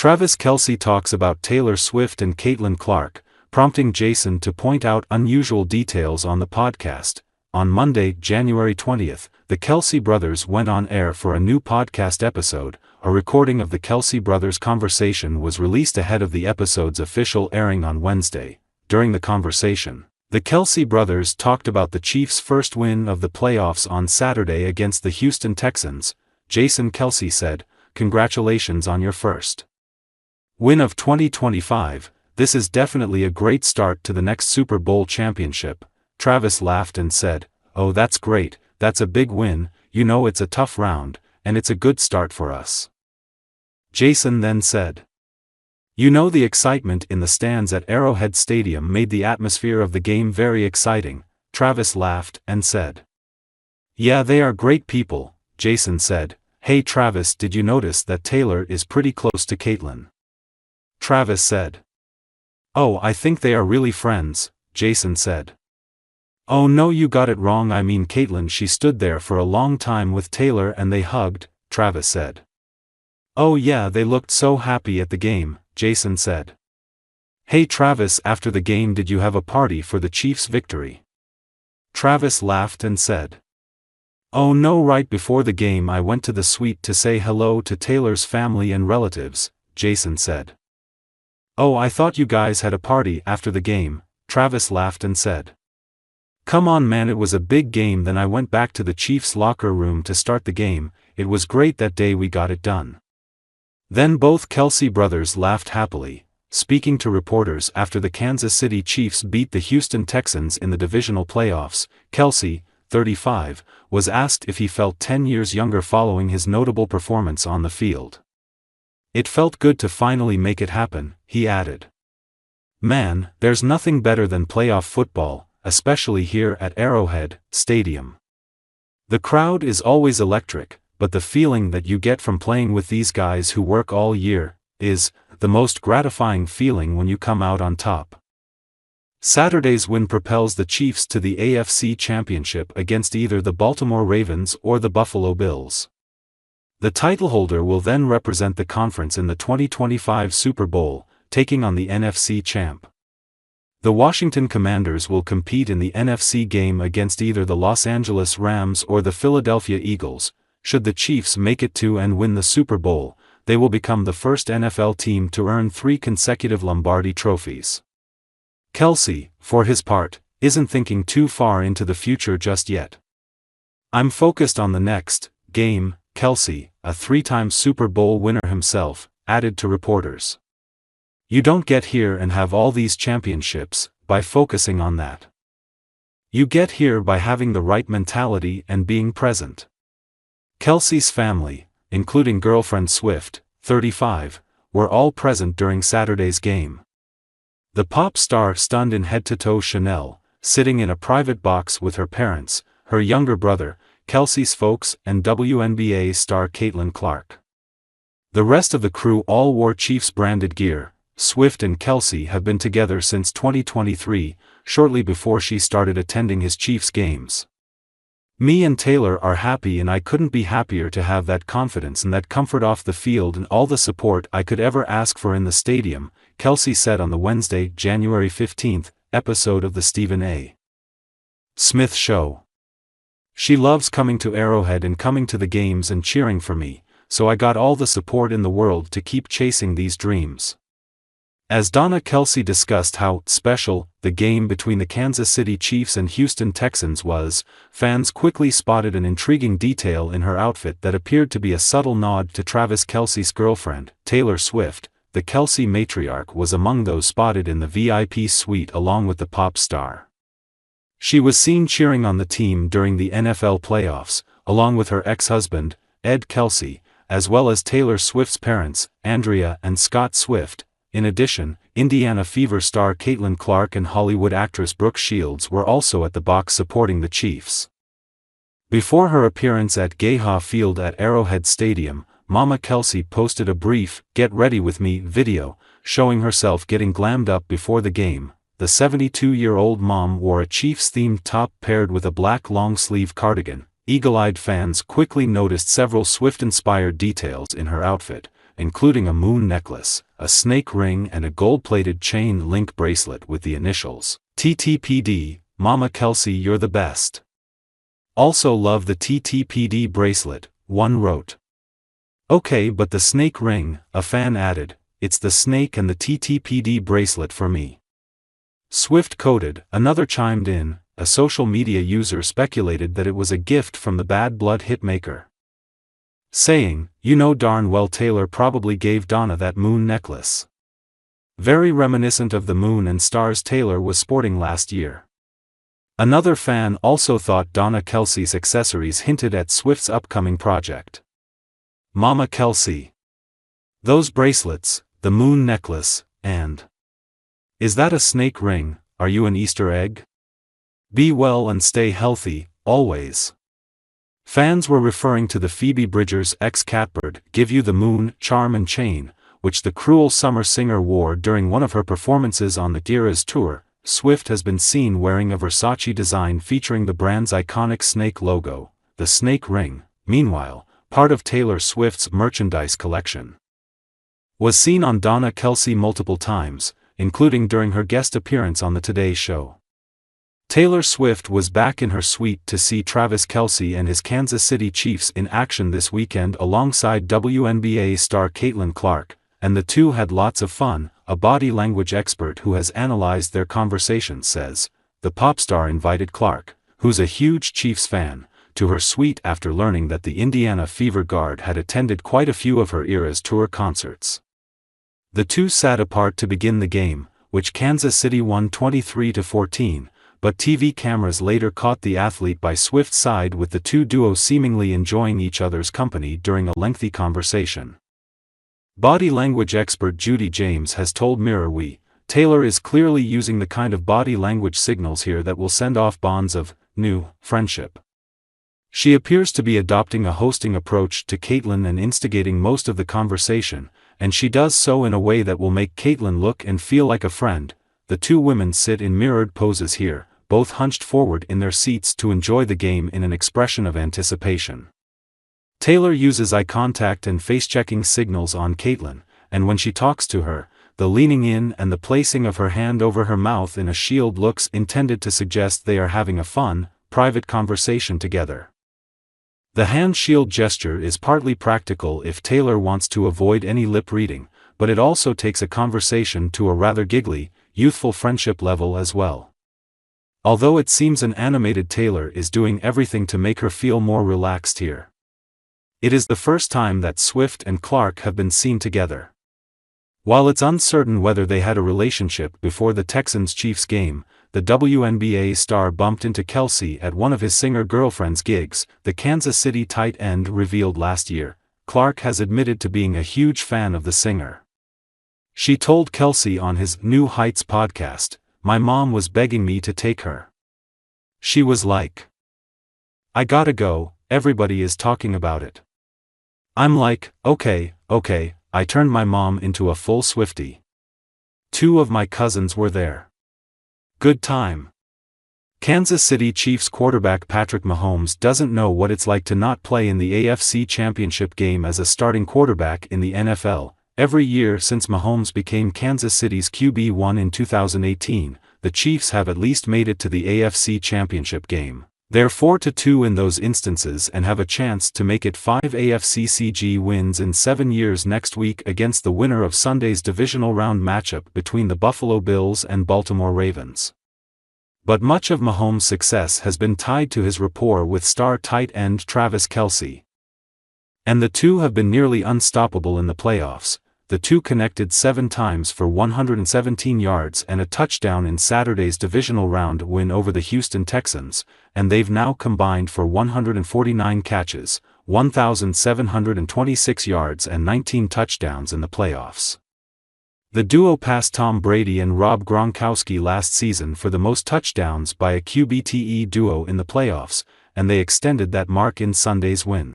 Travis Kelce talks about Taylor Swift and Caitlin Clark, prompting Jason to point out unusual details on the podcast. On Monday, January 20th, the Kelce brothers went on air for a new podcast episode. A recording of the Kelce brothers' conversation was released ahead of the episode's official airing on Wednesday. During the conversation, the Kelce brothers talked about the Chiefs' first win of the playoffs on Saturday against the Houston Texans. Jason Kelce said, "Congratulations on your first win of 2025, this is definitely a great start to the next Super Bowl championship." Travis laughed and said, "Oh, that's great, that's a big win, you know it's a tough round, and it's a good start for us." Jason then said, "You know the excitement in the stands at Arrowhead Stadium made the atmosphere of the game very exciting." Travis laughed and said, "Yeah, they are great people." Jason said, "Hey Travis, did you notice that Taylor is pretty close to Caitlin?" Travis said, "Oh, I think they are really friends." Jason said, "Oh no, you got it wrong, I mean Caitlin, she stood there for a long time with Taylor and they hugged." Travis said, "Oh yeah, they looked so happy at the game." Jason said, "Hey Travis, after the game did you have a party for the Chiefs' victory?" Travis laughed and said, "Oh no, right before the game I went to the suite to say hello to Taylor's family and relatives." Jason said, "Oh, I thought you guys had a party after the game." Travis laughed and said, "Come on man, it was a big game. Then I went back to the Chiefs' locker room to start the game. It was great that day, we got it done." Then both Kelce brothers laughed happily. Speaking to reporters after the Kansas City Chiefs beat the Houston Texans in the divisional playoffs, Kelce, 35, was asked if he felt 10 years younger following his notable performance on the field. "It felt good to finally make it happen," he added. "Man, there's nothing better than playoff football, especially here at Arrowhead Stadium. The crowd is always electric, but the feeling that you get from playing with these guys who work all year is the most gratifying feeling when you come out on top." Saturday's win propels the Chiefs to the AFC Championship against either the Baltimore Ravens or the Buffalo Bills. The titleholder will then represent the conference in the 2025 Super Bowl, taking on the NFC champ. The Washington Commanders will compete in the NFC game against either the Los Angeles Rams or the Philadelphia Eagles. Should the Chiefs make it to and win the Super Bowl, they will become the first NFL team to earn 3 consecutive Lombardi trophies. Kelce, for his part, isn't thinking too far into the future just yet. "I'm focused on the next game," Kelce, a 3-time Super Bowl winner himself, added to reporters. "You don't get here and have all these championships by focusing on that. You get here by having the right mentality and being present." Kelce's family, including girlfriend Swift, 35, were all present during Saturday's game. The pop star stunned in head-to-toe Chanel, sitting in a private box with her parents, her younger brother, Kelce's folks, and WNBA star Caitlin Clark. The rest of the crew all wore Chiefs-branded gear. Swift and Kelce have been together since 2023, shortly before she started attending his Chiefs games. "Me and Taylor are happy and I couldn't be happier to have that confidence and that comfort off the field and all the support I could ever ask for in the stadium," Kelce said on the Wednesday, January 15th, episode of The Stephen A. Smith Show. "She loves coming to Arrowhead and coming to the games and cheering for me, so I got all the support in the world to keep chasing these dreams." As Donna Kelce discussed how special the game between the Kansas City Chiefs and Houston Texans was, fans quickly spotted an intriguing detail in her outfit that appeared to be a subtle nod to Travis Kelce's girlfriend, Taylor Swift. The Kelce matriarch was among those spotted in the VIP suite along with the pop star. She was seen cheering on the team during the NFL playoffs, along with her ex-husband, Ed Kelce, as well as Taylor Swift's parents, Andrea and Scott Swift. In addition, Indiana Fever star Caitlin Clark and Hollywood actress Brooke Shields were also at the box supporting the Chiefs. Before her appearance at Gayha Field at Arrowhead Stadium, Mama Kelce posted a brief "Get Ready With Me" video, showing herself getting glammed up before the game. The 72-year-old mom wore a Chiefs-themed top paired with a black long-sleeve cardigan. Eagle-eyed fans quickly noticed several Swift-inspired details in her outfit, including a moon necklace, a snake ring and a gold-plated chain link bracelet with the initials TTPD. Mama Kelce, you're the best. Also love the TTPD bracelet, one wrote. Okay, but the snake ring, a fan added, it's the snake and the TTPD bracelet for me. Swift coded, another chimed in, a social media user speculated that it was a gift from the Bad Blood hitmaker, saying, you know darn well Taylor probably gave Donna that moon necklace. Very reminiscent of the moon and stars Taylor was sporting last year. Another fan also thought Donna Kelce's accessories hinted at Swift's upcoming project. Mama Kelce. Those bracelets, the moon necklace, and... is that a snake ring? Are you an Easter egg? Be well and stay healthy, always. Fans were referring to the Phoebe Bridgers' ex-Catbird Give You the Moon charm and chain, which the cruel summer singer wore during one of her performances on the Eras tour. Swift has been seen wearing a Versace design featuring the brand's iconic snake logo, the snake ring, meanwhile, part of Taylor Swift's merchandise collection. Was seen on Donna Kelce multiple times, including during her guest appearance on the Today Show. Taylor Swift was back in her suite to see Travis Kelce and his Kansas City Chiefs in action this weekend alongside WNBA star Caitlin Clark, and the two had lots of fun. A body language expert who has analyzed their conversation says, the pop star invited Clark, who's a huge Chiefs fan, to her suite after learning that the Indiana Fever guard had attended quite a few of her Eras tour concerts. The two sat apart to begin the game, which Kansas City won 23-14, but TV cameras later caught the athlete by Swift's side with the two duos seemingly enjoying each other's company during a lengthy conversation. Body language expert Judy James has told Mirror Taylor is clearly using the kind of body language signals here that will send off bonds of new friendship. She appears to be adopting a hosting approach to Caitlin and instigating most of the conversation, and she does so in a way that will make Caitlin look and feel like a friend. The two women sit in mirrored poses here, both hunched forward in their seats to enjoy the game in an expression of anticipation. Taylor uses eye contact and face-checking signals on Caitlin, and when she talks to her, the leaning in and the placing of her hand over her mouth in a shield looks intended to suggest they are having a fun, private conversation together. The hand shield gesture is partly practical if Taylor wants to avoid any lip reading, but it also takes a conversation to a rather giggly, youthful friendship level as well. Although it seems an animated Taylor is doing everything to make her feel more relaxed here. It is the first time that Swift and Clark have been seen together. While it's uncertain whether they had a relationship before the Texans-Chiefs game, the WNBA star bumped into Kelce at one of his singer-girlfriend's gigs, the Kansas City tight end revealed last year. Clark has admitted to being a huge fan of the singer. She told Kelce on his New Heights podcast, "My mom was begging me to take her. She was like, I gotta go, everybody is talking about it. I'm like, okay, I turned my mom into a full Swiftie. Two of my cousins were there. Good time." Kansas City Chiefs quarterback Patrick Mahomes doesn't know what it's like to not play in the AFC Championship game as a starting quarterback in the NFL. Every year since Mahomes became Kansas City's QB1 in 2018, the Chiefs have at least made it to the AFC Championship game. They're 4-2 in those instances and have a chance to make it 5 AFCCG wins in 7 years next week against the winner of Sunday's divisional round matchup between the Buffalo Bills and Baltimore Ravens. But much of Mahomes' success has been tied to his rapport with star tight end Travis Kelce. And the two have been nearly unstoppable in the playoffs. The two connected 7 times for 117 yards and a touchdown in Saturday's divisional round win over the Houston Texans, and they've now combined for 149 catches, 1,726 yards and 19 touchdowns in the playoffs. The duo passed Tom Brady and Rob Gronkowski last season for the most touchdowns by a QBTE duo in the playoffs, and they extended that mark in Sunday's win.